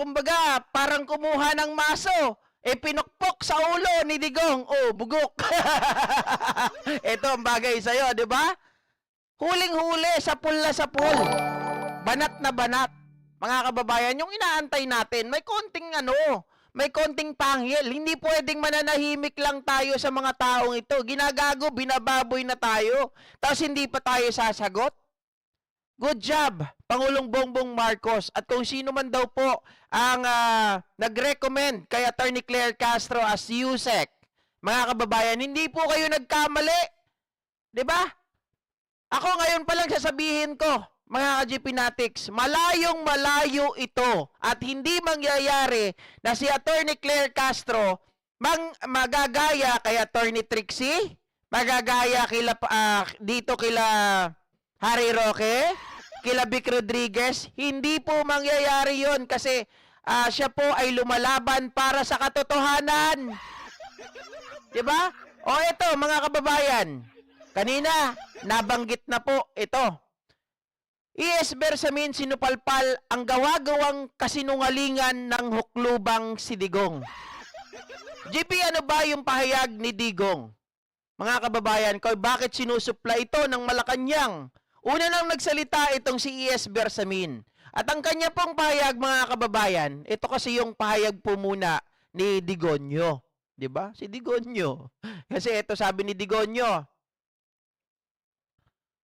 kumbaga, parang kumuha ng maso. Pinukpok sa ulo ni Digong. Oh, bugok. Ito ang bagay sa'yo, di ba? Huling-huli, sapul na sapul. Banat na banat. Mga kababayan, yung inaantay natin, may konting panghil. Hindi pwedeng mananahimik lang tayo sa mga taong ito. Ginagago, binababoy na tayo. Tapos hindi pa tayo sasagot. Good job, Pangulong Bongbong Marcos. At kung sino man daw po ang nag-recommend kay Attorney Claire Castro as USEC, mga kababayan, hindi po kayo nagkamali. 'Di ba? Ako ngayon pa lang sasabihin ko, mga ka-GP Natics, malayong malayo ito at hindi mangyayari na si Attorney Claire Castro magagaya kay Attorney Trixie, magagaya dito kila Harry Roque, kila Vic Rodriguez. Hindi po mangyayari yon kasi siya po ay lumalaban para sa katotohanan. Diba? O ito, mga kababayan, kanina, nabanggit na po ito. E.S. Bersamin sinupalpal ang gawa-gawang kasinungalingan ng huklubang si Digong. GP, ano ba yung pahayag ni Digong? Mga kababayan, bakit sinusupla ito ng Malacanang? Una nang nagsalita itong si E.S. Bersamin. At ang kanya pong pahayag, mga kababayan, ito kasi yung pahayag po muna ni Digonyo. Diba? Si Digonyo. Kasi ito sabi ni Digonyo.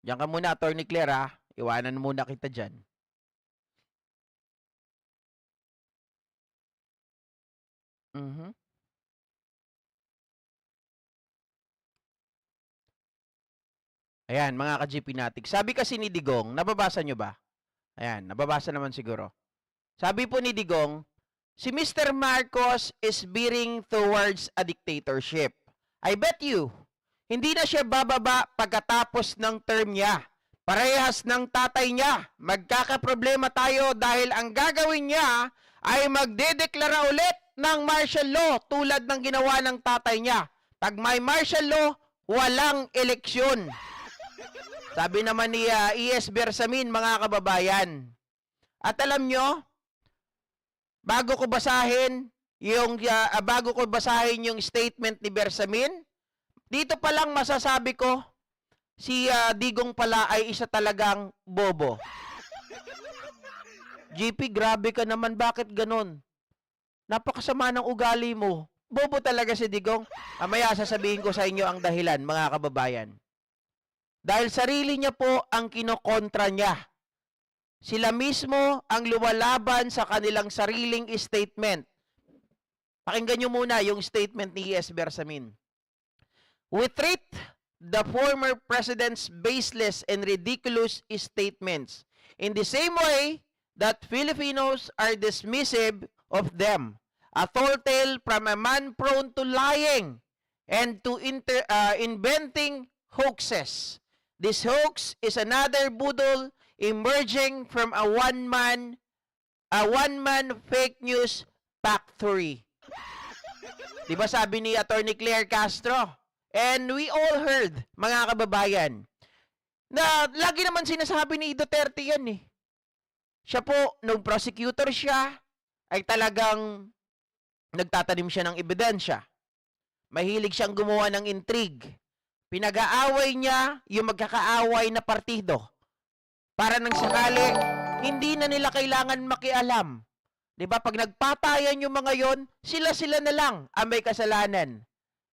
Diyan ka muna, Attorney Claire, ha? Iwanan muna kita dyan. Ayan, mga ka-GP Natics. Sabi kasi ni Digong, nababasa nyo ba? Ayan, nababasa naman siguro. Sabi po ni Digong, si Mr. Marcos is veering towards a dictatorship. I bet you, hindi na siya bababa pagkatapos ng term niya. Parehas ng tatay niya. Magkakaproblema tayo dahil ang gagawin niya ay magdedeklara ulit ng martial law tulad ng ginawa ng tatay niya. Pag may martial law, walang eleksyon. Sabi naman ni E.S. Bersamin, mga kababayan. At alam nyo, bago ko basahin yung statement ni Bersamin, dito pa lang masasabi ko, si Digong pala ay isa talagang bobo. GP, grabe ka naman. Bakit ganon? Napakasama ng ugali mo. Bobo talaga si Digong. Mamaya sasabihin ko sa inyo ang dahilan, mga kababayan. Dahil sarili niya po ang kinokontra niya. Sila mismo ang lumalaban sa kanilang sariling statement. Pakinggan nyo muna yung statement ni E.S. Bersamin. We treat the former president's baseless and ridiculous statements in the same way that Filipinos are dismissive of them. A tall tale from a man prone to lying and to inventing hoaxes. This hoax is another budol emerging from a one-man fake news factory. Diba sabi ni Attorney Claire Castro? And we all heard, mga kababayan, na lagi naman sinasabi ni Duterte yan eh. Siya po, nung prosecutor siya, ay talagang nagtatanim siya ng ebidensya. Mahilig siyang gumawa ng intrigue. Pinag-aaway niya yung magkakaaway na partido. Para nang sakali, hindi na nila kailangan makialam. Diba? Pag nagpatayan yung mga yon, sila-sila na lang ang may kasalanan.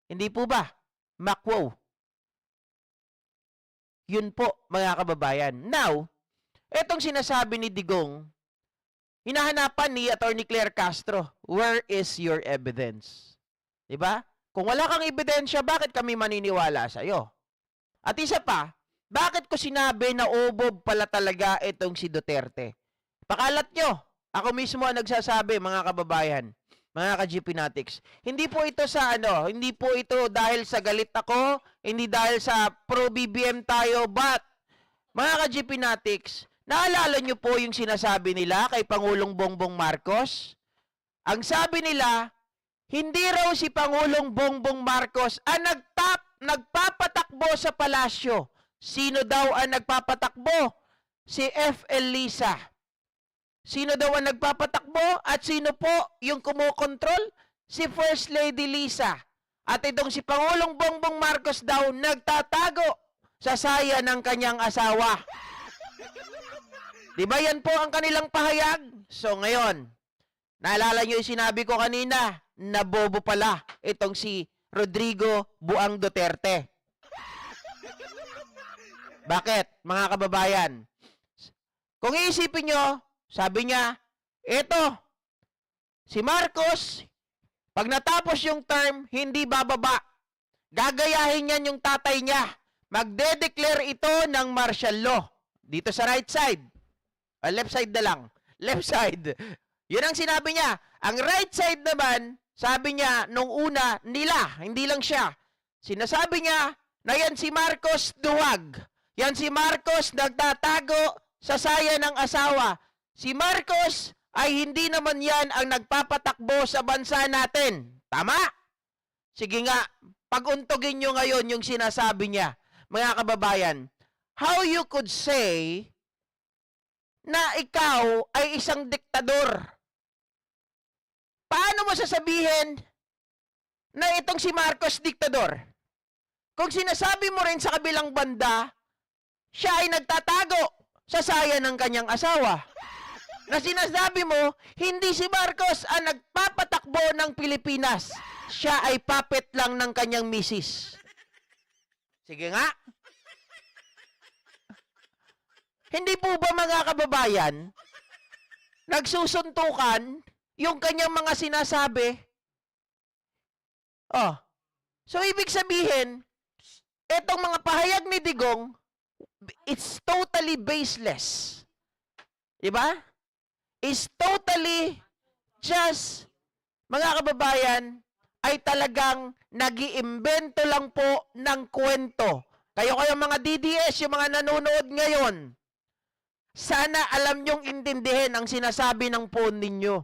Hindi po ba? Makwo. Yun po, mga kababayan. Now, etong sinasabi ni Digong, hinahanapan ni Attorney Claire Castro, where is your evidence? Diba? Kung wala kang ebidensya, bakit kami maniniwala sa'yo? At isa pa, bakit ko sinabi na obob pala talaga itong si Duterte? Pakalat nyo. Ako mismo ang nagsasabi, mga kababayan, mga ka-GP Natics. Hindi po ito hindi po ito dahil sa galit ako, hindi dahil sa pro-BBM tayo, but, mga ka-GP Natics, naalala nyo po yung sinasabi nila kay Pangulong Bongbong Marcos? Ang sabi nila, hindi raw si Pangulong Bongbong Marcos ang nagpapatakbo sa palasyo. Sino daw ang nagpapatakbo? Si F. Elisa. Sino daw ang nagpapatakbo at sino po yung kumokontrol? Si First Lady Lisa. At itong si Pangulong Bongbong Marcos daw nagtatago sa saya ng kanyang asawa. Di ba yan po ang kanilang pahayag? So ngayon, naalala nyo yung sinabi ko kanina, na bobo pala itong si Rodrigo Buang Duterte. Bakit, mga kababayan? Kung iisipin nyo, sabi niya, eto, si Marcos, pag natapos yung term, hindi bababa. Gagayahin niyan yung tatay niya. Magde-declare ito ng martial law. Dito sa right side. O left side na lang. Left side. Yun ang sinabi niya. Ang right side naman, sabi niya, nung una, nila, hindi lang siya. Sinasabi niya na yan si Marcos duwag. Yan si Marcos nagtatago sa saya ng asawa. Si Marcos ay hindi naman yan ang nagpapatakbo sa bansa natin. Tama? Sige nga, pag-untogin nyo ngayon yung sinasabi niya. Mga kababayan, how you could say na ikaw ay isang diktador? Paano mo sasabihin na itong si Marcos diktador? Kung sinasabi mo rin sa kabilang banda, siya ay nagtatago sa saya ng kanyang asawa. Na sinasabi mo, hindi si Marcos ang nagpapatakbo ng Pilipinas. Siya ay puppet lang ng kanyang misis. Sige nga. Hindi po ba mga kababayan, nagsusuntukan yung kanyang mga sinasabi? Oh. So, ibig sabihin, etong mga pahayag ni Digong, it's totally baseless. Diba? Is totally just, mga kababayan, ay talagang nag-iimbento lang po ng kwento. Kayo mga DDS, yung mga nanonood ngayon, sana alam nyong intindihin ang sinasabi ng phone ninyo.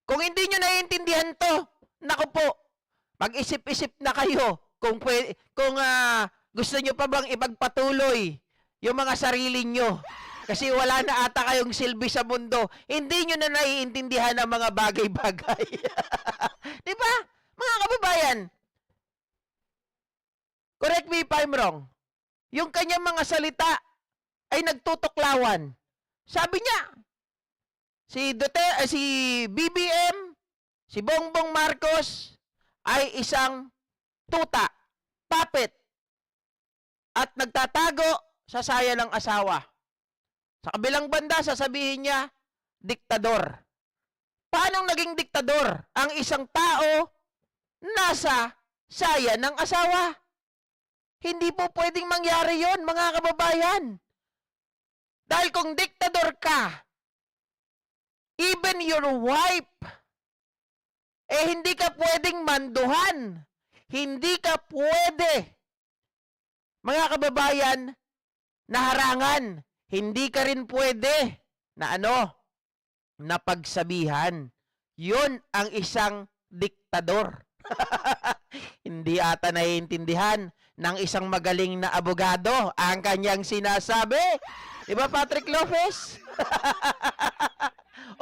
Kung hindi nyo naiintindihan to, naku po, mag-isip-isip na kayo kung gusto nyo pa bang ipagpatuloy yung mga sarili nyo. Kasi wala na ata kayong silbi sa mundo. Hindi nyo na naiintindihan ang mga bagay-bagay. Di ba? Mga kababayan, correct me if I'm wrong, yung kanyang mga salita ay nagtutuklawan. Sabi niya, si BBM, si Bongbong Marcos, ay isang tuta, puppet, at nagtatago sa saya ng asawa. Sa kabilang banda, sasabihin niya, diktador. Paano naging diktador ang isang tao nasa saya ng asawa? Hindi po pwedeng mangyari yon, mga kababayan. Dahil kung diktador ka, even your wife, hindi ka pwedeng manduhan. Hindi ka pwede, mga kababayan, naharangan. Hindi ka rin pwede na na pagsabihan. Yun ang isang diktador. Hindi ata naiintindihan ng isang magaling na abogado ang kanyang sinasabi. Diba, Patrick Lopez?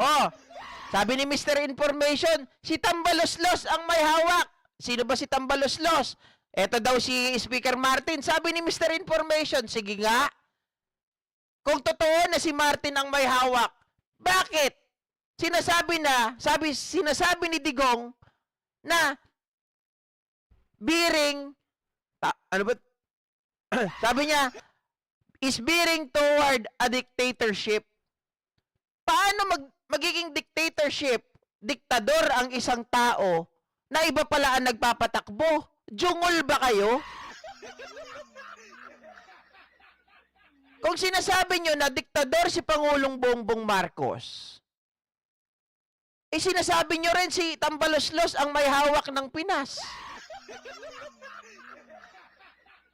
Oh, sabi ni Mr. Information, si Tambaloslos ang may hawak. Sino ba si Tambaloslos? Ito daw si Speaker Martin. Sabi ni Mr. Information, sige nga, kung totoo na si Martin ang may hawak, bakit? Sinasabi ni Digong na bearing, sabi niya, is bearing toward a dictatorship. Paano magiging dictatorship, diktador ang isang tao na iba pala ang nagpapatakbo? Jungol ba kayo? Kung sinasabi nyo na diktador si Pangulong Bongbong Marcos, sinasabi nyo rin si Tambaloslos ang may hawak ng Pinas.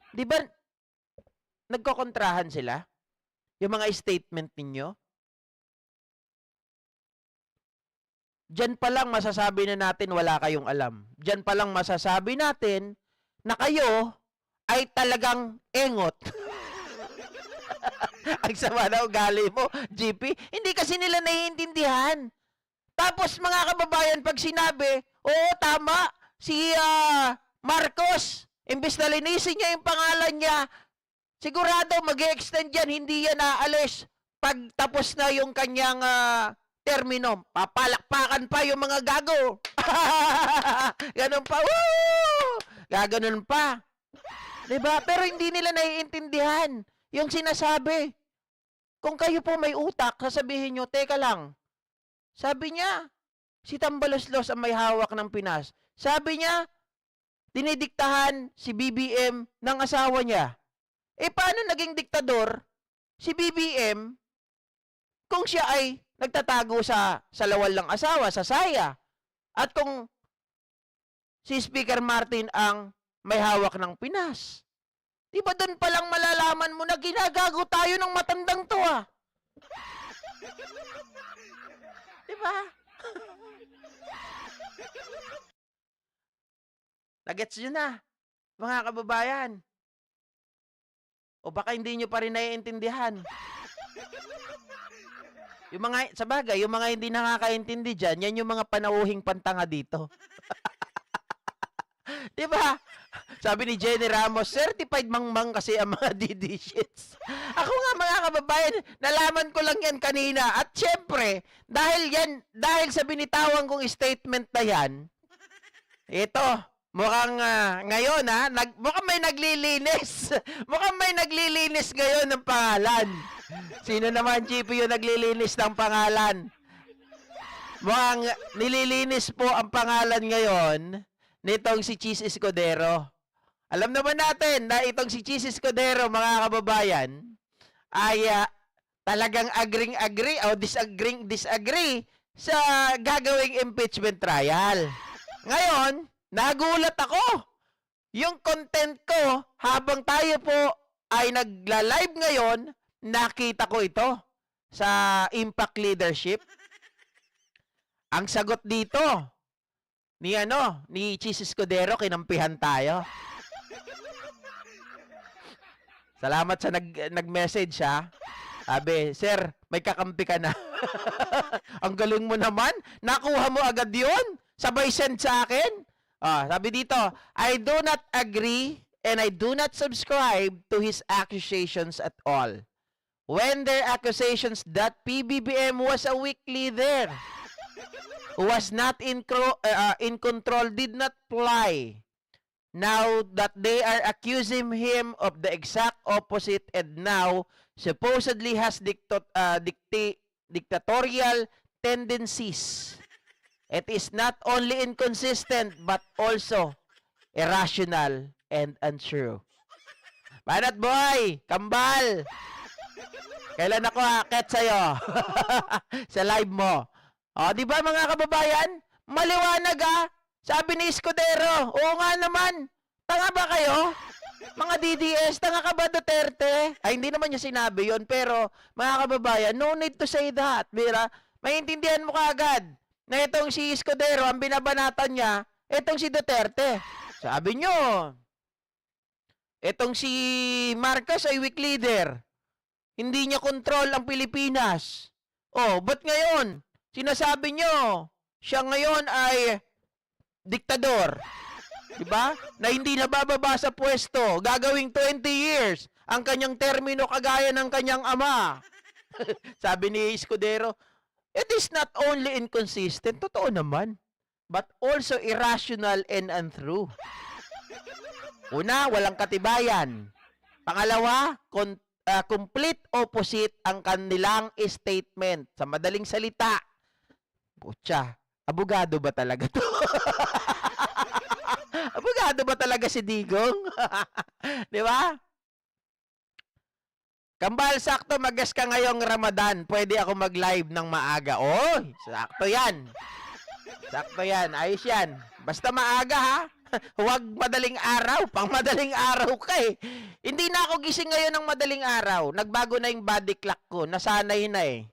Di ba, nagkokontrahan sila? Yung mga statement ninyo? Diyan pa lang masasabi na natin wala kayong alam. Diyan pa lang masasabi natin na kayo ay talagang engot. Ang sama na ugali mo, GP. Hindi kasi nila naiintindihan. Tapos mga kababayan, pag sinabi, oo, tama, si Marcos, imbes na linisin niya yung pangalan niya, sigurado mag-extend yan, hindi yan aalis. Pag tapos na yung kanyang termino, papalakpakan pa yung mga gago. Ganun pa, woo! Gaganon pa. Diba? Pero hindi nila naiintindihan yung sinasabi. Kung kayo po may utak, sasabihin nyo, teka lang, sabi niya, si Tambaloslos ang may hawak ng Pinas. Sabi niya, dinidiktahan si BBM ng asawa niya. Eh, paano naging diktador si BBM kung siya ay nagtatago sa lawal ng asawa, sa saya? At kung si Speaker Martin ang may hawak ng Pinas. Di ba doon palang malalaman mo na ginagago tayo ng matandang to ah? Di ba? Nagets nyo na, mga kababayan. O baka hindi nyo pa rin naiintindihan. Yung mga, sa bagay, yung mga hindi nakakaintindi dyan, yan yung mga panauhing pantanga dito. Diba? Sabi ni Jenny Ramos, certified mangmang kasi ang mga DD shits. Ako nga mga kababayan, nalaman ko lang yan kanina. At syempre, dahil sa binitawan kong statement na yan, ito, mukhang ngayon mukhang may naglilinis. Mukhang may naglilinis ngayon ng pangalan. Sino naman, GP, yung naglilinis ng pangalan? Mukhang nililinis po ang pangalan ngayon nitong si Cheese Escudero. Alam naman natin na itong si Cheese Escudero, mga kababayan, ay talagang agree o disagree sa gagawing impeachment trial. Ngayon, nagulat ako. Yung content ko, habang tayo po ay nagla-live ngayon, nakita ko ito sa Impact Leadership. Ang sagot dito, ni Cheese Escudero, kinampihan tayo. Salamat sa nag-message ha. Sabi, sir, may kakampi ka na. Ang galing mo naman. Nakuha mo agad yun. Sabay send sa akin. Sabi dito, I do not agree and I do not subscribe to his accusations at all. When their accusations that PBBM was a weak leader, was not in control, did not fly. Now that they are accusing him of the exact opposite and now supposedly has dictatorial tendencies. It is not only inconsistent but also irrational and untrue. Banat boy, kambal. Kailan ako akit sa'yo? Sa live mo. Di ba mga kababayan? Maliwanag Sabi ni Escudero, oo nga naman. Tanga ba kayo? Mga DDS, tanga ka ba Duterte? Ay, hindi naman niya sinabi yon, pero mga kababayan, no need to say that. Mira, maintindihan mo kaagad na itong si Escudero, ang binabanatan niya, itong si Duterte. Sabi nyo, itong si Marcos ay weak leader. Hindi niya control ang Pilipinas. Ba't ngayon? Sinasabi nyo, siya ngayon ay diktador. Diba? Na hindi nabababa sa pwesto. Gagawing 20 years ang kanyang termino kagaya ng kanyang ama. Sabi ni Escudero, it is not only inconsistent, totoo naman, but also irrational and untrue. Una, walang katibayan. Pangalawa, complete opposite ang kanilang statement. Sa madaling salita, putya, abogado ba talaga to? Abogado ba talaga si Digong? Di ba? Kambal, sakto magas ka ngayong Ramadan. Pwede ako mag-live ng maaga. Sakto yan. Sakto yan. Ayos yan. Basta maaga ha. Huwag madaling araw. Pang madaling araw ka eh. Hindi na ako gising ngayon ng madaling araw. Nagbago na yung body clock ko. Nasanay na eh.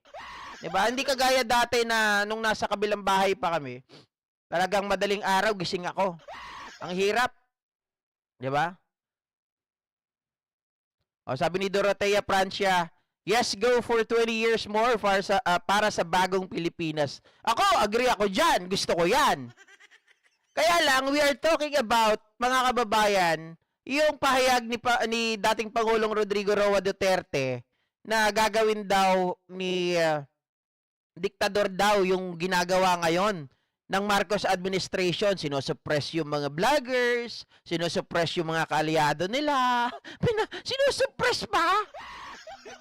Diba? Hindi kagaya dati na nung nasa kabilang bahay pa kami. Talagang madaling araw, gising ako. Ang hirap. Diba? Sabi ni Dorotea Francia, Yes, go for 20 years more para sa bagong Pilipinas. Ako, agree ako dyan. Gusto ko yan. Kaya lang, we are talking about, mga kababayan, yung pahayag ni dating Pangulong Rodrigo Roa Duterte na gagawin daw ni diktador daw yung ginagawa ngayon ng Marcos administration. Sinosuppress yung mga vloggers, sinosuppress yung mga kaalyado nila. Sinosuppress pa?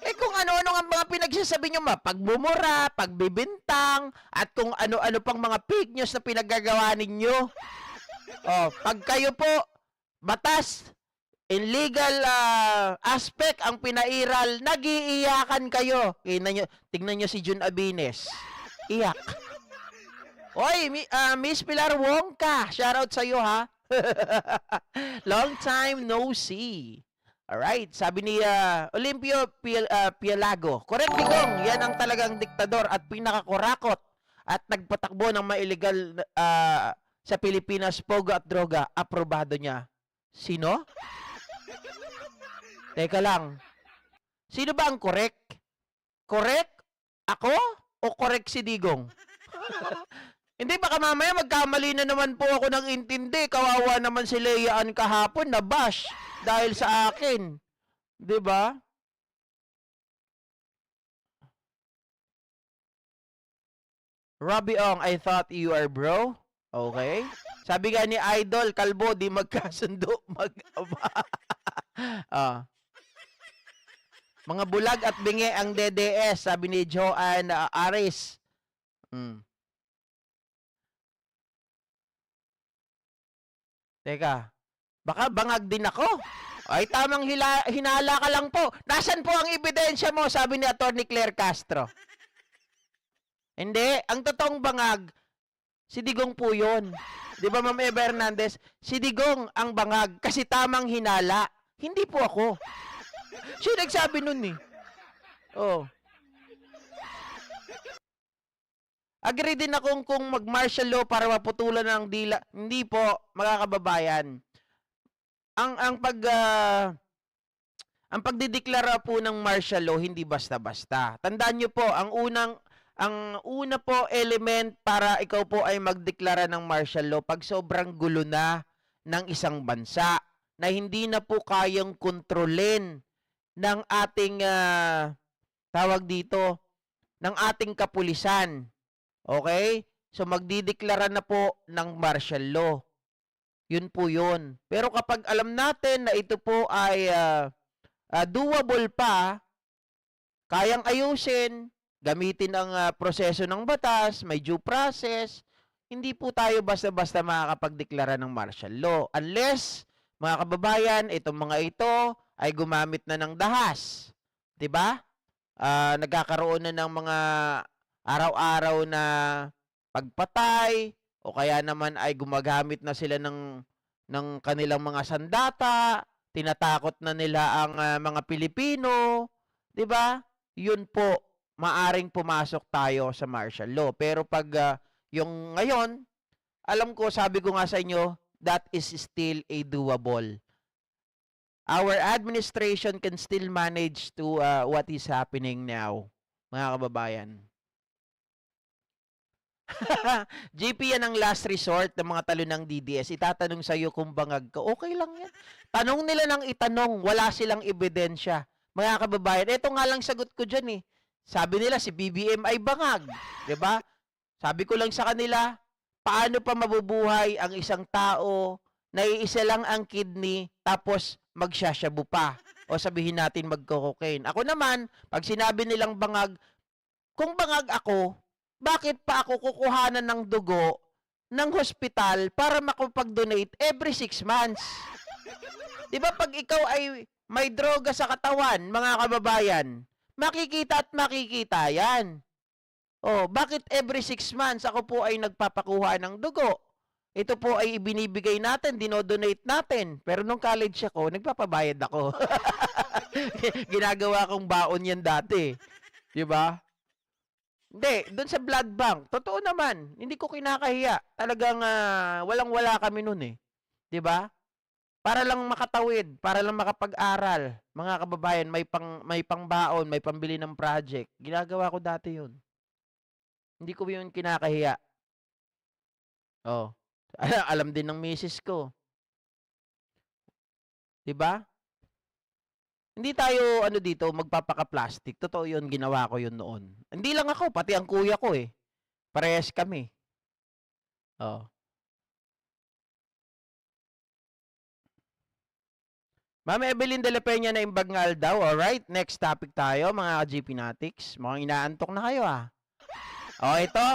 Eh kung ano-ano ang mga pinagsasabi nyo, pagbumura, pagbibintang, at kung ano-ano pang mga fake news na pinagagawa ninyo. Oh, pag kayo po, batas, in legal aspect ang pinairal, nagiiyakan kayo. Tingnan nyo si Jun Abines. Iyak. Oy, Miss Pilar Wongka, shoutout sa'yo ha. Long time no see. Alright, sabi ni Olimpio Pialago, correct Digong, yan ang talagang diktador at pinakakurakot at nagpatakbo ng mailegal sa Pilipinas, pogo at droga, aprobado niya. Sino? Teka lang, sino ba ang correct? Correct? Ako? O correct si Digong? Hindi, baka mamaya magkamali na naman po ako ng intindi. Kawawa naman si Leaan kahapon na bash dahil sa akin. 'Di ba? Robbie Ong, I thought you are bro. Okay. Sabi nga ni Idol, kalbo, di magkasundo, Mga bulag at bingi ang DDS, sabi ni Joanne Aris. Teka, baka bangag din ako. Ay, tamang hinala ka lang po. Nasaan po ang ebidensya mo? Sabi ni Atty. Claire Castro. Hindi, ang totoong bangag, si Digong po yun. Di ba, Ma'am Eva Hernandez? Si Digong ang bangag kasi tamang hinala. Hindi po ako. Siya nagsabi nun eh. Oh. Agree din akong kung mag-martial law para maputulan ng dila. Hindi po, mga kababayan. Ang pagdideklara po ng martial law hindi basta-basta. Tandaan niyo po, ang una po element para ikaw po ay magdeklara ng martial law pag sobrang gulo na ng isang bansa na hindi na po kayang kontrolin ng ating tawag dito, ng ating kapulisan. Okay? So, magdideklara na po ng martial law. Yun po yun. Pero kapag alam natin na ito po ay doable pa, kayang ayusin, gamitin ang proseso ng batas, may due process, hindi po tayo basta-basta makakapagdeklara ng martial law. Unless, mga kababayan, itong mga ito ay gumamit na ng dahas. 'Di ba? Nagkakaroon na ng mga araw-araw na pagpatay o kaya naman ay gumagamit na sila ng kanilang mga sandata, tinatakot na nila ang mga Pilipino, 'di ba? 'Yun po, maaring pumasok tayo sa martial law. Pero pag yung ngayon, alam ko, sabi ko nga sa inyo, that is still a doable. Our administration can still manage to what is happening now, mga kababayan. JP, yan ang last resort ng mga talo ng DDS. Itatanong sa'yo kung bangag ka. Okay lang yan. Tanong nila ng itanong. Wala silang ebidensya. Mga kababayan, ito nga lang sagot ko dyan eh. Sabi nila si BBM ay bangag. 'Di ba? Sabi ko lang sa kanila, paano pa mabubuhay ang isang tao na iisa lang ang kidney tapos magsasyabu pa? O sabihin natin magko-cocaine. Ako naman, pag sinabi nilang bangag, kung bangag ako, bakit pa ako kukuhanan ng dugo ng hospital para makapag-donate every 6 months? 'Di ba pag ikaw ay may droga sa katawan, mga kababayan, makikita at makikita 'yan. Oh, bakit every 6 months ako po ay nagpapakuha ng dugo? Ito po ay ibinibigay natin, dinodonate natin. Pero nung college ako, nagpapabayad ako. Ginagawa kong baon 'yan dati. 'Di ba? Hindi, doon sa blood bank, totoo naman, hindi ko kinakahiya. Talagang walang-wala kami noon eh. 'Di ba? Para lang makatawid, para lang makapag-aral. Mga kababayan, may pangbaon, may pambili ng project. Ginagawa ko dati 'yun. Hindi ko 'yun kinakahiya. Oh. Alam din ng misis ko, 'di ba? Hindi tayo ano dito magpapaka-plastic. Totoo 'yun, ginawa ko 'yun noon. Hindi lang ako, pati ang kuya ko eh. Parehas kami. Oh. Ma'am Evelyn de la Peña na Imbagnal daw. Alright, next topic tayo mga GP Natics. Mukhang inaantok na kayo ah. Oh, ito.